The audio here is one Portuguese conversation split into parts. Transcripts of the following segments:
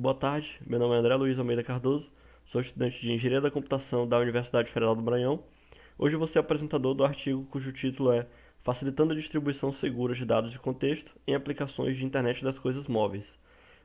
Boa tarde, meu nome é André Luiz Almeida Cardoso, sou estudante de Engenharia da Computação da Universidade Federal do Maranhão. Hoje eu vou ser apresentador do artigo cujo título é Facilitando a distribuição segura de dados de contexto em aplicações de internet das coisas móveis.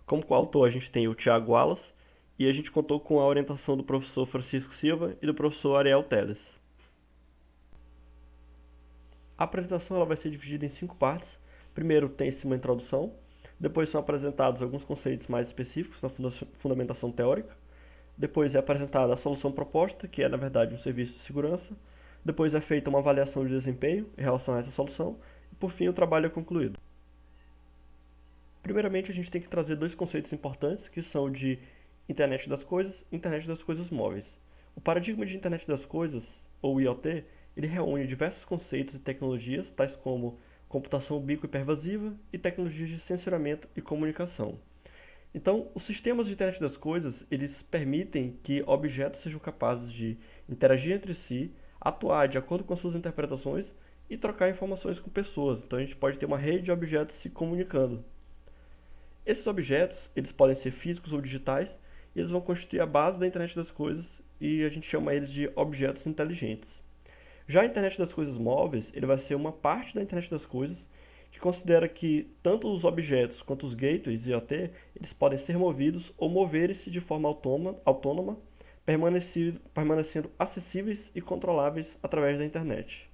Como coautor a gente tem o Thiago Wallace e a gente contou com a orientação do professor Francisco Silva e do professor Ariel Teles. A apresentação ela vai ser dividida em 5 partes. Primeiro tem-se uma introdução, depois são apresentados alguns conceitos mais específicos na fundamentação teórica, depois é apresentada a solução proposta, que é na verdade um serviço de segurança, depois é feita uma avaliação de desempenho em relação a essa solução, e por fim o trabalho é concluído. Primeiramente a gente tem que trazer dois conceitos importantes, que são de internet das coisas e internet das coisas móveis. O paradigma de internet das coisas, ou IoT, ele reúne diversos conceitos e tecnologias, tais como computação ubíqua e pervasiva e tecnologias de sensoramento e comunicação. Então, os sistemas de internet das coisas, eles permitem que objetos sejam capazes de interagir entre si, atuar de acordo com as suas interpretações e trocar informações com pessoas. Então, a gente pode ter uma rede de objetos se comunicando. Esses objetos, eles podem ser físicos ou digitais, e eles vão constituir a base da internet das coisas, e a gente chama eles de objetos inteligentes. Já a internet das coisas móveis, ele vai ser uma parte da internet das coisas que considera que tanto os objetos quanto os gateways IoT, eles podem ser movidos ou moverem-se de forma autônoma, permanecendo acessíveis e controláveis através da internet.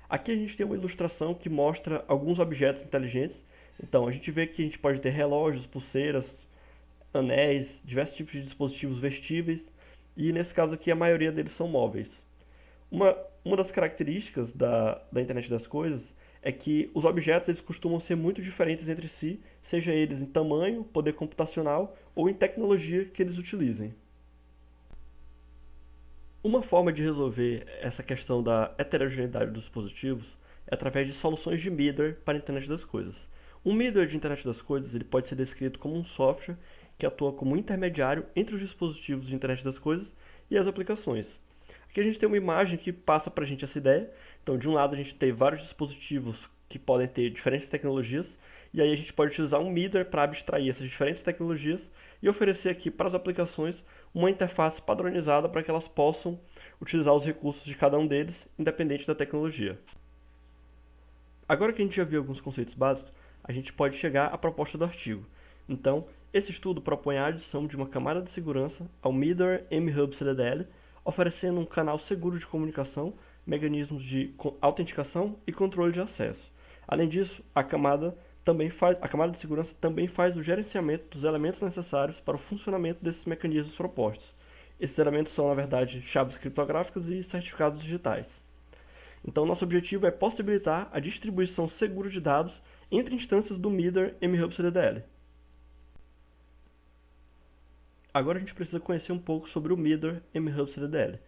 Aqui a gente tem uma ilustração que mostra alguns objetos inteligentes. Então, a gente vê que a gente pode ter relógios, pulseiras, anéis, diversos tipos de dispositivos vestíveis, e nesse caso aqui a maioria deles são móveis. Uma das características da internet das coisas é que os objetos eles costumam ser muito diferentes entre si, seja eles em tamanho, poder computacional ou em tecnologia que eles utilizem. Uma forma de resolver essa questão da heterogeneidade dos dispositivos é através de soluções de middleware para a internet das coisas. Um middleware de internet das coisas ele pode ser descrito como um software que atua como intermediário entre os dispositivos de internet das coisas e as aplicações. Aqui a gente tem uma imagem que passa para a gente essa ideia. Então, de um lado a gente tem vários dispositivos que podem ter diferentes tecnologias, e aí a gente pode utilizar um middleware para abstrair essas diferentes tecnologias e oferecer aqui para as aplicações uma interface padronizada para que elas possam utilizar os recursos de cada um deles, independente da tecnologia. Agora que a gente já viu alguns conceitos básicos, a gente pode chegar à proposta do artigo. Então, esse estudo propõe a adição de uma camada de segurança ao middleware MHub CDDL, oferecendo um canal seguro de comunicação, mecanismos de autenticação e controle de acesso. Além disso, a camada de segurança também faz o gerenciamento dos elementos necessários para o funcionamento desses mecanismos propostos. Esses elementos são, na verdade, chaves criptográficas e certificados digitais. Então, nosso objetivo é possibilitar a distribuição segura de dados entre instâncias do middleware MHub CDDL. Agora a gente precisa conhecer um pouco sobre o middleware MHub CDDL.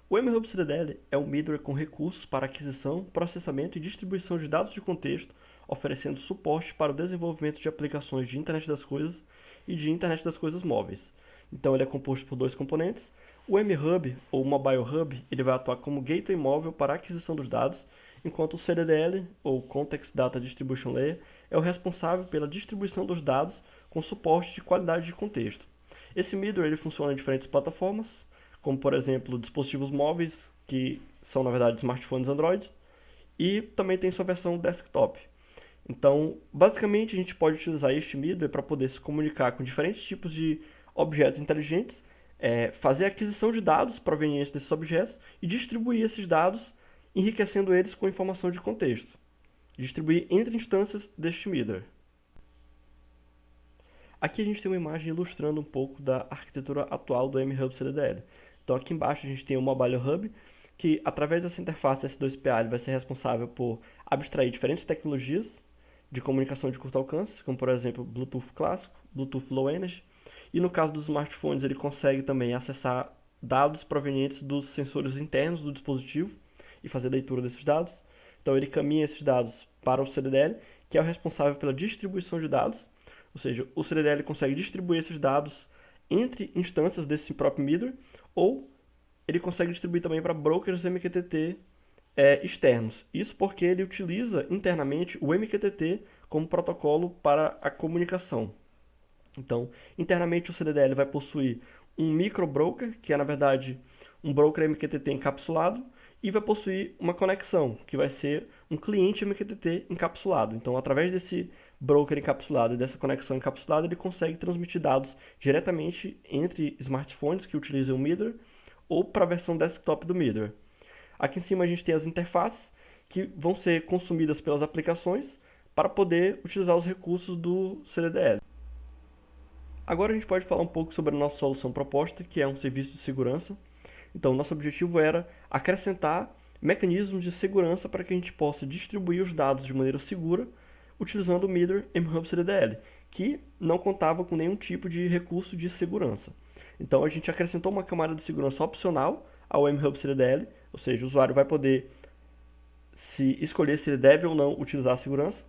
O MHub CDDL é um middleware com recursos para aquisição, processamento e distribuição de dados de contexto, oferecendo suporte para o desenvolvimento de aplicações de internet das coisas e de internet das coisas móveis. Então ele é composto por dois componentes. O MHub, ou Mobile Hub, ele vai atuar como gateway móvel para a aquisição dos dados, enquanto o CDDL, ou Context Data Distribution Layer, é o responsável pela distribuição dos dados com suporte de qualidade de contexto. Esse middleware ele funciona em diferentes plataformas, como por exemplo dispositivos móveis, que são na verdade smartphones Android, e também tem sua versão desktop. Então, basicamente a gente pode utilizar este middleware para poder se comunicar com diferentes tipos de objetos inteligentes, fazer a aquisição de dados provenientes desses objetos e distribuir esses dados, enriquecendo eles com informação de contexto. Distribuir entre instâncias deste middleware. Aqui a gente tem uma imagem ilustrando um pouco da arquitetura atual do MHub CDDL. Então aqui embaixo a gente tem o Mobile Hub, que através dessa interface S2PA ele vai ser responsável por abstrair diferentes tecnologias de comunicação de curto alcance, como por exemplo Bluetooth clássico, Bluetooth Low Energy, e no caso dos smartphones ele consegue também acessar dados provenientes dos sensores internos do dispositivo e fazer leitura desses dados. Então ele caminha esses dados para o CDDL, que é o responsável pela distribuição de dados, ou seja, o CDDL consegue distribuir esses dados entre instâncias desse próprio middleware, ou ele consegue distribuir também para brokers MQTT externos. Isso porque ele utiliza internamente o MQTT como protocolo para a comunicação. Então, internamente o CDDL vai possuir um microbroker, que é na verdade um broker MQTT encapsulado, e vai possuir uma conexão, que vai ser um cliente MQTT encapsulado. Então, através desse broker encapsulado e dessa conexão encapsulada, ele consegue transmitir dados diretamente entre smartphones que utilizam o Middleware ou para a versão desktop do Middleware. Aqui em cima a gente tem as interfaces que vão ser consumidas pelas aplicações para poder utilizar os recursos do CDDL. Agora a gente pode falar um pouco sobre a nossa solução proposta, que é um serviço de segurança. Então, nosso objetivo era acrescentar mecanismos de segurança para que a gente possa distribuir os dados de maneira segura utilizando o Middleware mHub CDDL, que não contava com nenhum tipo de recurso de segurança. Então, a gente acrescentou uma camada de segurança opcional ao mHub CDDL, ou seja, o usuário vai poder se escolher se ele deve ou não utilizar a segurança.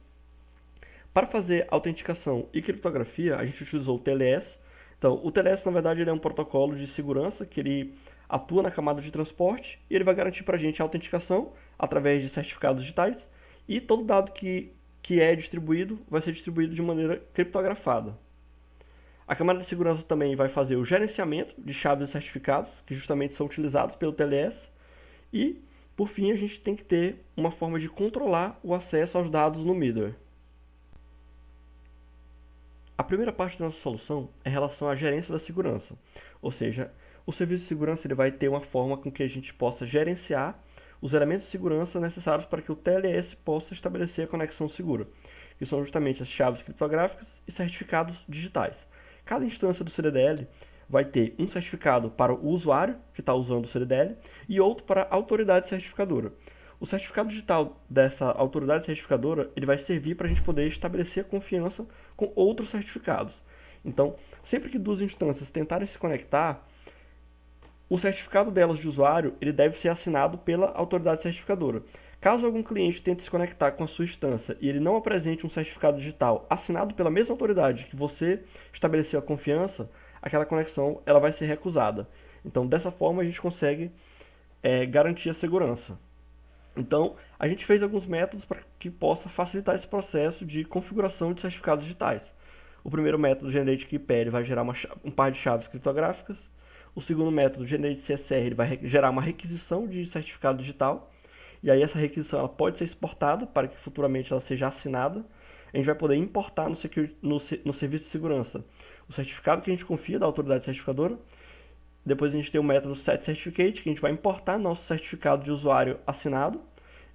Para fazer autenticação e criptografia, a gente utilizou o TLS. Então, o TLS, na verdade, ele é um protocolo de segurança que ele atua na camada de transporte e ele vai garantir para a gente a autenticação através de certificados digitais e todo dado que é distribuído vai ser distribuído de maneira criptografada. A camada de segurança também vai fazer o gerenciamento de chaves e certificados, que justamente são utilizados pelo TLS. E, por fim, a gente tem que ter uma forma de controlar o acesso aos dados no middleware. A primeira parte da nossa solução é em relação à gerência da segurança, ou seja, o serviço de segurança ele vai ter uma forma com que a gente possa gerenciar os elementos de segurança necessários para que o TLS possa estabelecer a conexão segura, que são justamente as chaves criptográficas e certificados digitais. Cada instância do CDDL vai ter um certificado para o usuário que está usando o CDDL e outro para a autoridade certificadora. O certificado digital dessa autoridade certificadora ele vai servir para a gente poder estabelecer a confiança com outros certificados. Então, sempre que duas instâncias tentarem se conectar, o certificado delas de usuário ele deve ser assinado pela autoridade certificadora. Caso algum cliente tente se conectar com a sua instância e ele não apresente um certificado digital assinado pela mesma autoridade que você estabeleceu a confiança, aquela conexão ela vai ser recusada. Então, dessa forma, a gente consegue garantir a segurança. Então, a gente fez alguns métodos para que possa facilitar esse processo de configuração de certificados digitais. O primeiro método, Generate KeyPair, ele vai gerar um par de chaves criptográficas. O segundo método, Generate CSR, ele vai gerar uma requisição de certificado digital. E aí essa requisição ela pode ser exportada para que futuramente ela seja assinada. A gente vai poder importar no serviço de segurança o certificado que a gente confia da autoridade certificadora. Depois a gente tem o método setCertificate, que a gente vai importar nosso certificado de usuário assinado.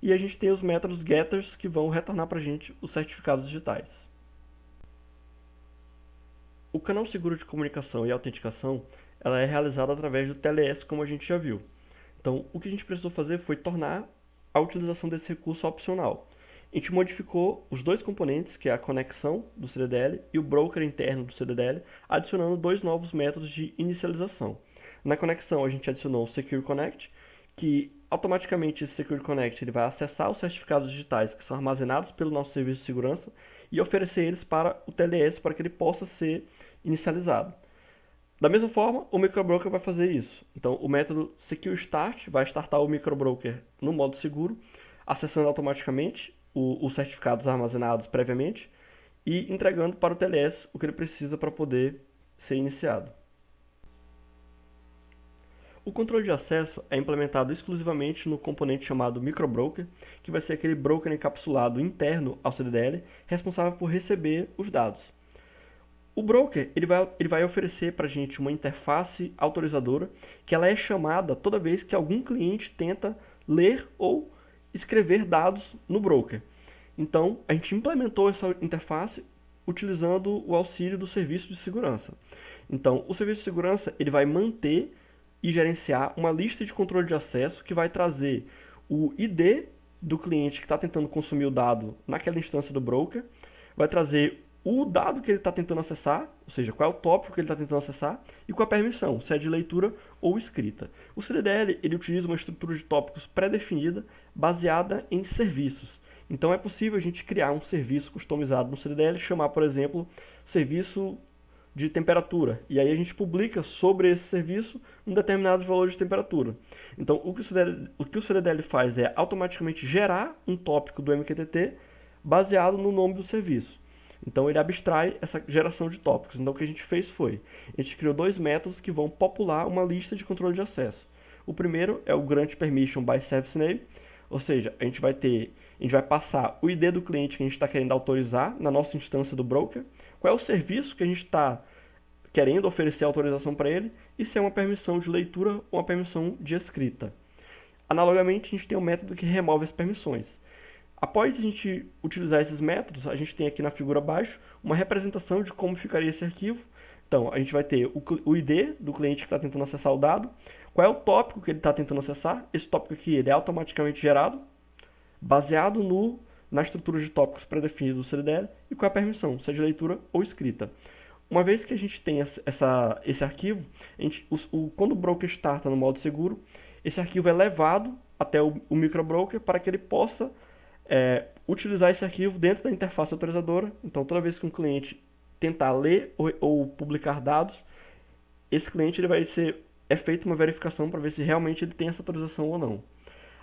E a gente tem os métodos getters, que vão retornar para a gente os certificados digitais. O canal seguro de comunicação e autenticação ela é realizada através do TLS, como a gente já viu. Então, o que a gente precisou fazer foi tornar a utilização desse recurso opcional. A gente modificou os dois componentes, que é a conexão do CDDL e o broker interno do CDDL, adicionando dois novos métodos de inicialização. Na conexão, a gente adicionou o Secure Connect, que automaticamente esse Secure Connect ele vai acessar os certificados digitais que são armazenados pelo nosso serviço de segurança e oferecer eles para o TLS para que ele possa ser inicializado. Da mesma forma, o microbroker vai fazer isso. Então, o método Secure Start vai startar o microbroker no modo seguro, acessando automaticamente os certificados armazenados previamente e entregando para o TLS o que ele precisa para poder ser iniciado. O controle de acesso é implementado exclusivamente no componente chamado microbroker, que vai ser aquele broker encapsulado interno ao CDDL, responsável por receber os dados. O broker ele vai oferecer para a gente uma interface autorizadora, que ela é chamada toda vez que algum cliente tenta ler ou escrever dados no broker. Então, a gente implementou essa interface utilizando o auxílio do serviço de segurança. Então, o serviço de segurança ele vai manter e gerenciar uma lista de controle de acesso que vai trazer o ID do cliente que está tentando consumir o dado naquela instância do broker, vai trazer o dado que ele está tentando acessar, ou seja, qual é o tópico que ele está tentando acessar, e com a permissão, se é de leitura ou escrita. O CDDL ele utiliza uma estrutura de tópicos pré-definida baseada em serviços. Então é possível a gente criar um serviço customizado no CDDL, chamar, por exemplo, serviço de temperatura. E aí a gente publica sobre esse serviço um determinado valor de temperatura. Então o que o CDDL faz é automaticamente gerar um tópico do MQTT baseado no nome do serviço. Então ele abstrai essa geração de tópicos. Então o que a gente fez foi, a gente criou dois métodos que vão popular uma lista de controle de acesso. O primeiro é o Grant Permission by Service Name, ou seja, a gente vai passar o ID do cliente que a gente está querendo autorizar na nossa instância do broker, qual é o serviço que a gente está querendo oferecer autorização para ele, e se é uma permissão de leitura ou uma permissão de escrita. Analogamente, a gente tem um método que remove as permissões. Após a gente utilizar esses métodos, a gente tem aqui na figura abaixo uma representação de como ficaria esse arquivo. Então, a gente vai ter o ID do cliente que está tentando acessar o dado, qual é o tópico que ele está tentando acessar, esse tópico aqui ele é automaticamente gerado, baseado na estrutura de tópicos pré-definidos do CDDL, e qual é a permissão, se é de leitura ou escrita. Uma vez que a gente tem esse arquivo, quando o broker starta no modo seguro, esse arquivo é levado até o microbroker para que ele possa utilizar esse arquivo dentro da interface autorizadora. Então, toda vez que um cliente tentar ler ou publicar dados, esse cliente é feita uma verificação para ver se realmente ele tem essa autorização ou não.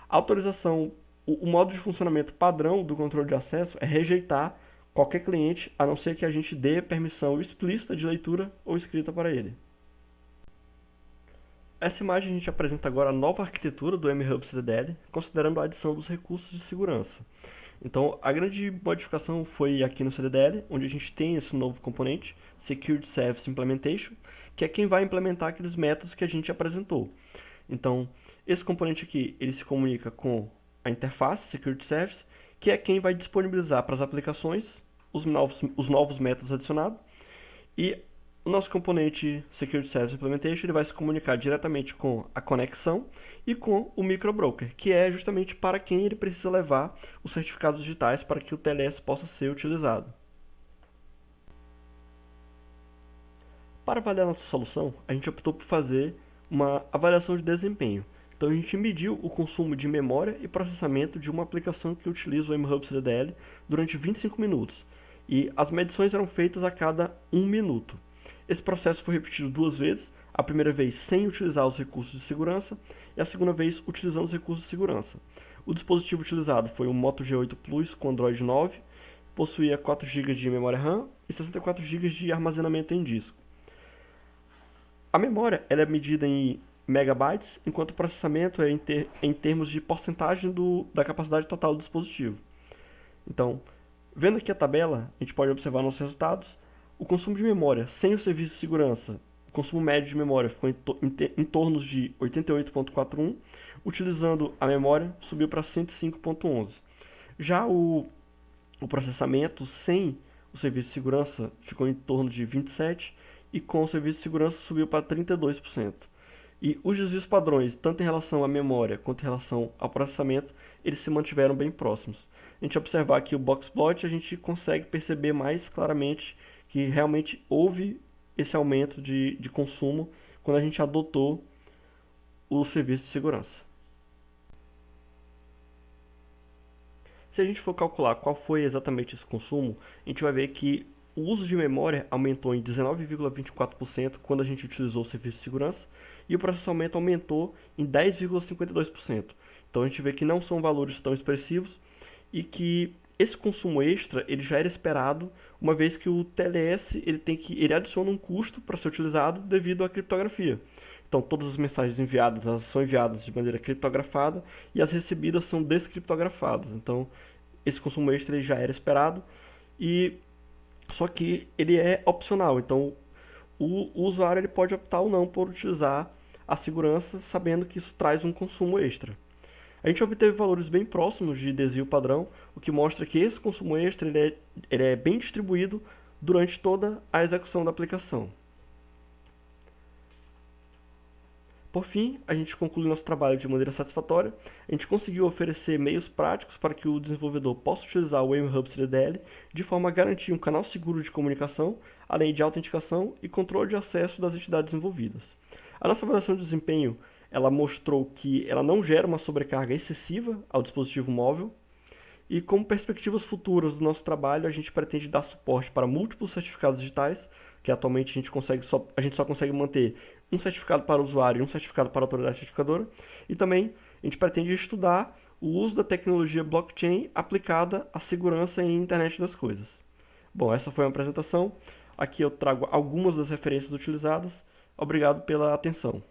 A autorização, o modo de funcionamento padrão do controle de acesso é rejeitar qualquer cliente, a não ser que a gente dê permissão explícita de leitura ou escrita para ele. Essa imagem a gente apresenta agora a nova arquitetura do mHub CDDL, considerando a adição dos recursos de segurança. Então, a grande modificação foi aqui no CDDL, onde a gente tem esse novo componente, Security Service Implementation, que é quem vai implementar aqueles métodos que a gente apresentou. Então, esse componente aqui, ele se comunica com a interface Security Service, que é quem vai disponibilizar para as aplicações os novos métodos adicionados. E o nosso componente Security Service Implementation ele vai se comunicar diretamente com a conexão e com o microbroker, que é justamente para quem ele precisa levar os certificados digitais para que o TLS possa ser utilizado. Para avaliar nossa solução, a gente optou por fazer uma avaliação de desempenho. Então a gente mediu o consumo de memória e processamento de uma aplicação que utiliza o mHub CDDL durante 25 minutos. E as medições eram feitas a cada 1 minuto. Esse processo foi repetido 2 vezes, a primeira vez sem utilizar os recursos de segurança e a segunda vez utilizando os recursos de segurança. O dispositivo utilizado foi o Moto G8 Plus com Android 9, possuía 4 GB de memória RAM e 64 GB de armazenamento em disco. A memória ela é medida em megabytes, enquanto o processamento é em termos de porcentagem da capacidade total do dispositivo. Então, vendo aqui a tabela, a gente pode observar nossos resultados. O consumo de memória sem o serviço de segurança, o consumo médio de memória ficou em torno de 88.41, utilizando a memória subiu para 105.11. Já o processamento sem o serviço de segurança ficou em torno de 27 e com o serviço de segurança subiu para 32%. E os desvios padrões, tanto em relação à memória quanto em relação ao processamento, eles se mantiveram bem próximos. A gente observar aqui o boxplot, a gente consegue perceber mais claramente que realmente houve esse aumento de consumo quando a gente adotou o serviço de segurança. Se a gente for calcular qual foi exatamente esse consumo, a gente vai ver que o uso de memória aumentou em 19,24% quando a gente utilizou o serviço de segurança e o processamento aumentou em 10,52%. Então a gente vê que não são valores tão expressivos e que esse consumo extra ele já era esperado, uma vez que o TLS ele adiciona um custo para ser utilizado devido à criptografia. Então todas as mensagens enviadas elas são enviadas de maneira criptografada e as recebidas são descriptografadas. Então esse consumo extra ele já era esperado só que ele é opcional. Então o usuário ele pode optar ou não por utilizar a segurança, sabendo que isso traz um consumo extra. A gente obteve valores bem próximos de desvio padrão, o que mostra que esse consumo extra ele é bem distribuído durante toda a execução da aplicação. Por fim, a gente conclui nosso trabalho de maneira satisfatória. A gente conseguiu oferecer meios práticos para que o desenvolvedor possa utilizar o mHub CDDL de forma a garantir um canal seguro de comunicação, além de autenticação e controle de acesso das entidades envolvidas. A nossa avaliação de desempenho ela mostrou que ela não gera uma sobrecarga excessiva ao dispositivo móvel. E como perspectivas futuras do nosso trabalho, a gente pretende dar suporte para múltiplos certificados digitais, que atualmente a gente só consegue manter um certificado para o usuário e um certificado para a autoridade certificadora. E também a gente pretende estudar o uso da tecnologia blockchain aplicada à segurança em internet das coisas. Bom, essa foi uma apresentação. Aqui eu trago algumas das referências utilizadas. Obrigado pela atenção.